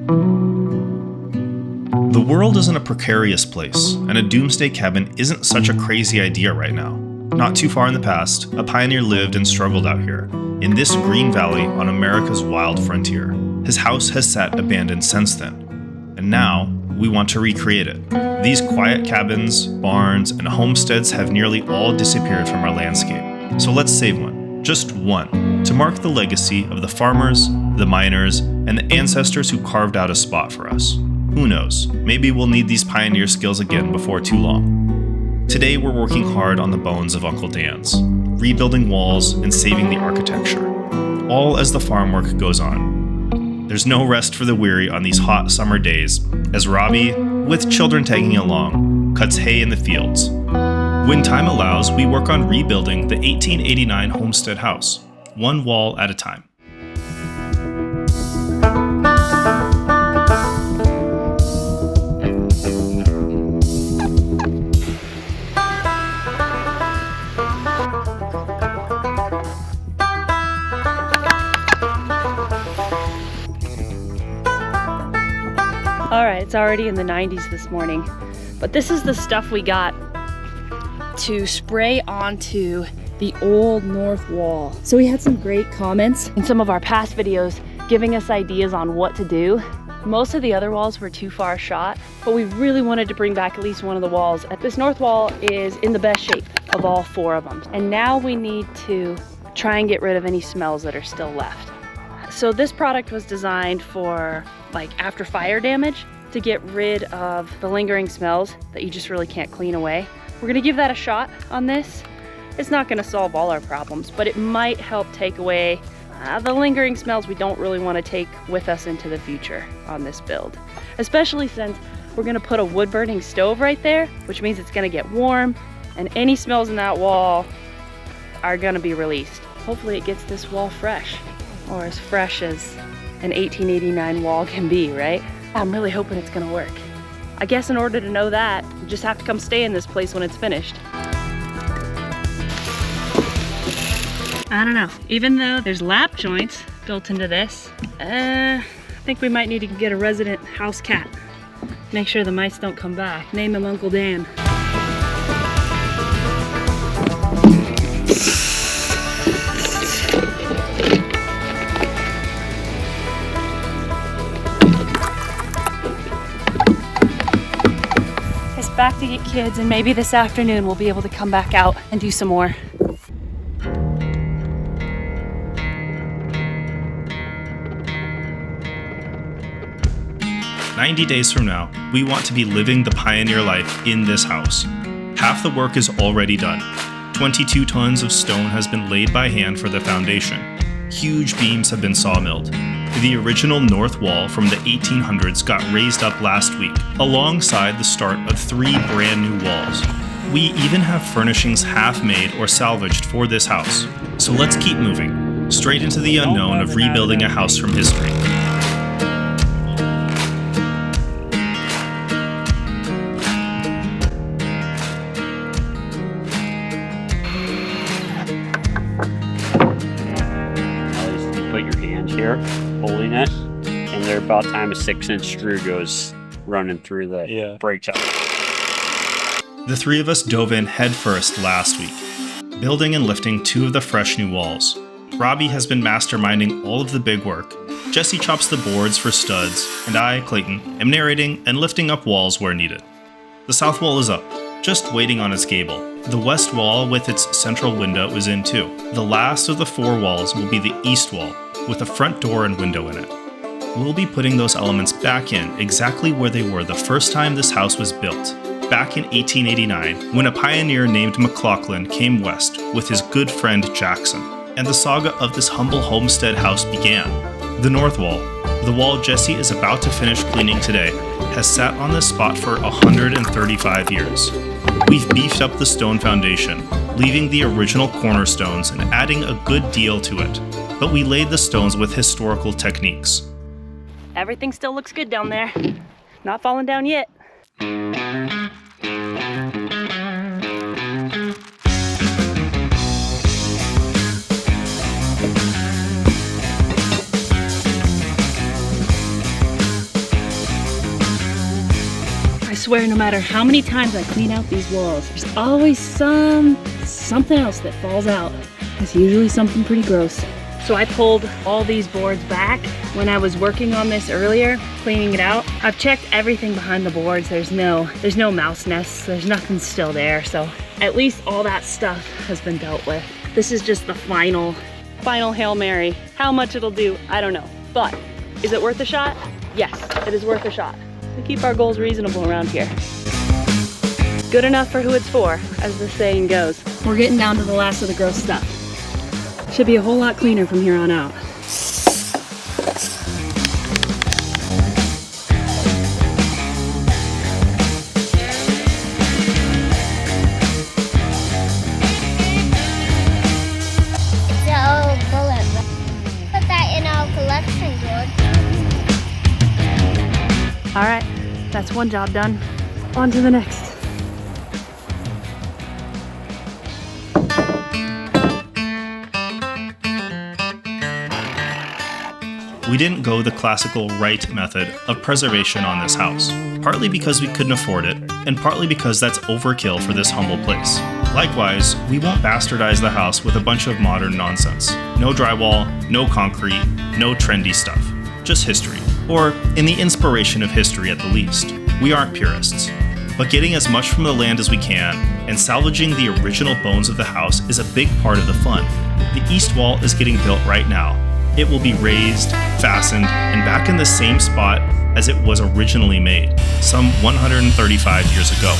The world is in a precarious place, and a doomsday cabin isn't such a crazy idea right now. Not too far in the past, a pioneer lived and struggled out here, in this green valley on America's wild frontier. His house has sat abandoned since then, and now we want to recreate it. These quiet cabins, barns, and homesteads have nearly all disappeared from our landscape. So let's save one, just one, to mark the legacy of the farmers, the miners, and the ancestors who carved out a spot for us. Who knows, maybe we'll need these pioneer skills again before too long. Today we're working hard on the bones of Uncle Dan's, rebuilding walls and saving the architecture, all as the farm work goes on. There's no rest for the weary on these hot summer days, as Robbie, with children tagging along, cuts hay in the fields. When time allows, we work on rebuilding the 1889 homestead house, one wall at a time. Alright, it's already in the 90s this morning, but this is the stuff we got to spray onto the old north wall. So we had some great comments in some of our past videos giving us ideas on what to do. Most of the other walls were too far shot, but we really wanted to bring back at least one of the walls. This north wall is in the best shape of all four of them. And now we need to try and get rid of any smells that are still left. So this product was designed for like after fire damage, to get rid of the lingering smells that you just really can't clean away. We're gonna give that a shot on this. It's not gonna solve all our problems, but it might help take away the lingering smells we don't really wanna take with us into the future on this build. Especially since we're gonna put a wood burning stove right there, which means it's gonna get warm and any smells in that wall are gonna be released. Hopefully it gets this wall fresh, or as fresh as an 1889 wall can be, right? I'm really hoping it's gonna work. I guess in order to know that, you just have to come stay in this place when it's finished. I don't know, even though there's lap joints built into this, I think we might need to get a resident house cat. Make sure the mice don't come back. Name him Uncle Dan. Back to get kids, and maybe this afternoon we'll be able to come back out and do some more. "90 days from now, we want to be living the pioneer life in this house. Half the work is already done. 22 tons of stone has been laid by hand for the foundation. Huge beams have been sawmilled. The original north wall from the 1800s got raised up last week, alongside the start of 3 brand new walls. We even have furnishings half made or salvaged for this house. So let's keep moving, straight into the unknown of rebuilding a house from history. Put your hand here, holding it, and there about time a 6-inch screw goes running through the brake top. The three of us dove in headfirst last week, building and lifting 2 of the fresh new walls. Robbie has been masterminding all of the big work. Jesse chops the boards for studs, and I, Clayton, am narrating and lifting up walls where needed. The south wall is up, just waiting on its gable. The west wall with its central window is in too. The last of the 4 walls will be the east wall, with a front door and window in it. We'll be putting those elements back in exactly where they were the first time this house was built, back in 1889, when a pioneer named McLaughlin came west with his good friend Jackson, and the saga of this humble homestead house began. The north wall, the wall Jesse is about to finish cleaning today, has sat on this spot for 135 years. We've beefed up the stone foundation, leaving the original cornerstones and adding a good deal to it. But we laid the stones with historical techniques. Everything still looks good down there. Not falling down yet. swear no matter how many times I clean out these walls, there's always something else that falls out. It's usually something pretty gross. So I pulled all these boards back when I was working on this earlier, cleaning it out. I've checked everything behind the boards. There's no mouse nests. There's nothing still there. So at least all that stuff has been dealt with. This is just the final Hail Mary. How much it'll do, I don't know. But is it worth a shot? Yes, it is worth a shot. We keep our goals reasonable around here. Good enough for who it's for, as the saying goes. We're getting down to the last of the gross stuff. Should be a whole lot cleaner from here on out. It's an old bullet. Put that in our collection, George. All right, that's one job done. On to the next. We didn't go the classical right method of preservation on this house, partly because we couldn't afford it, and partly because that's overkill for this humble place. Likewise, we won't bastardize the house with a bunch of modern nonsense. No drywall, no concrete, no trendy stuff. Just history. Or in the inspiration of history at the least. We aren't purists. But getting as much from the land as we can, and salvaging the original bones of the house is a big part of the fun. The east wall is getting built right now. It will be raised, fastened, and back in the same spot as it was originally made, some 135 years ago.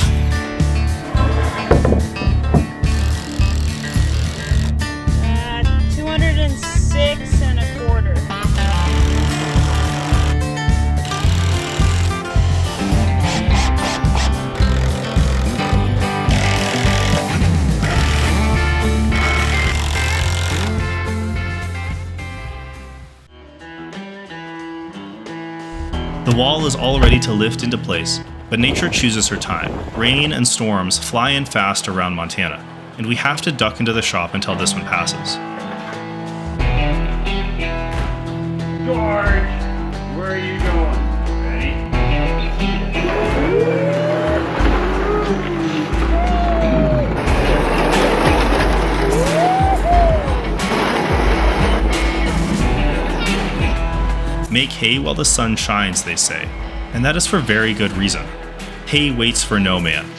206 and a quarter. The wall is all ready to lift into place, but nature chooses her time. Rain and storms fly in fast around Montana, and we have to duck into the shop until this one passes. George, where are you going? Ready? Make hay while the sun shines, they say, and that is for very good reason. Hay waits for no man.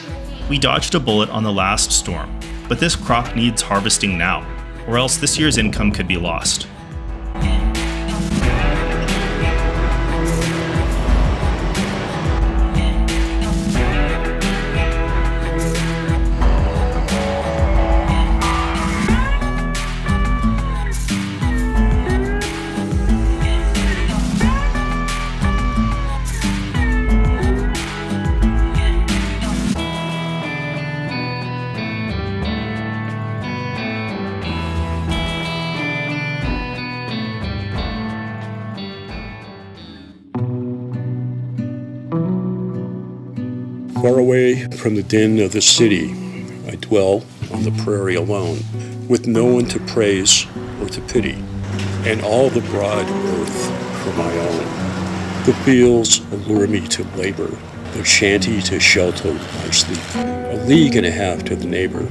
We dodged a bullet on the last storm, but this crop needs harvesting now, or else this year's income could be lost. Far away from the din of the city, I dwell on the prairie alone, with no one to praise or to pity, and all the broad earth for my own. The fields allure me to labor, the shanty to shelter my sleep, a league and a half to the neighbor,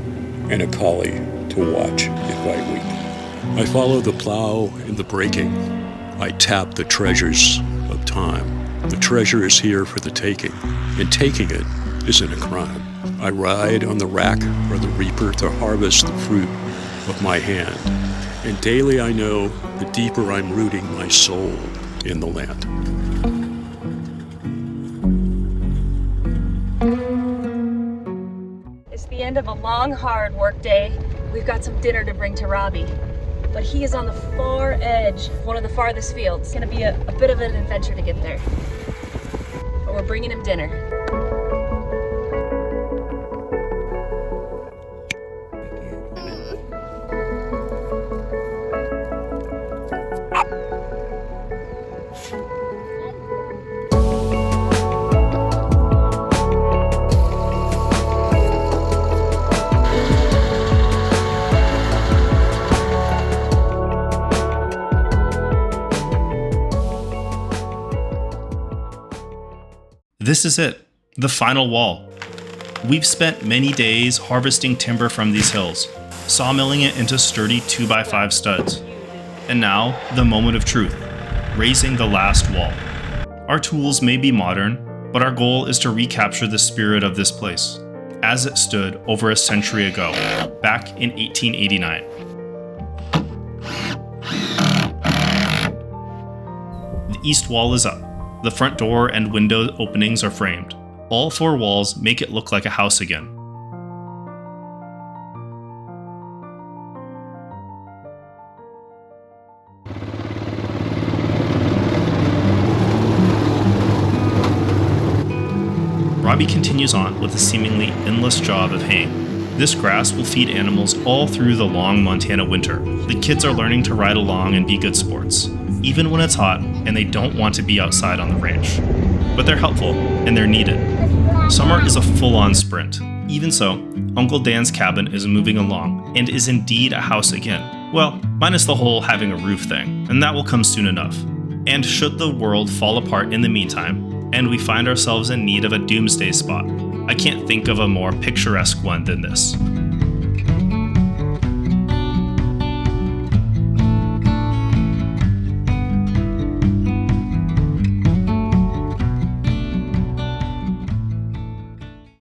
and a collie to watch if I weep. I follow the plow and the breaking. I tap the treasures of time. The treasure is here for the taking, and taking it isn't a crime. I ride on the rack or the reaper to harvest the fruit of my hand, and daily I know the deeper I'm rooting my soul in the land. It's the end of a long, hard work day. We've got some dinner to bring to Robbie, but he is on the far edge, one of the farthest fields. It's gonna be a bit of an adventure to get there, but we're bringing him dinner. This is it. The final wall. We've spent many days harvesting timber from these hills, sawmilling it into sturdy 2x5 studs. And now, the moment of truth, raising the last wall. Our tools may be modern, but our goal is to recapture the spirit of this place, as it stood over a century ago, back in 1889. The east wall is up. The front door and window openings are framed. All 4 walls make it look like a house again. Robbie continues on with a seemingly endless job of haying. This grass will feed animals all through the long Montana winter. The kids are learning to ride along and be good sports, even when it's hot and they don't want to be outside on the ranch. But they're helpful and they're needed. Summer is a full-on sprint. Even so, Uncle Dan's cabin is moving along and is indeed a house again. Well, minus the whole having a roof thing, and that will come soon enough. And should the world fall apart in the meantime, and we find ourselves in need of a doomsday spot, I can't think of a more picturesque one than this.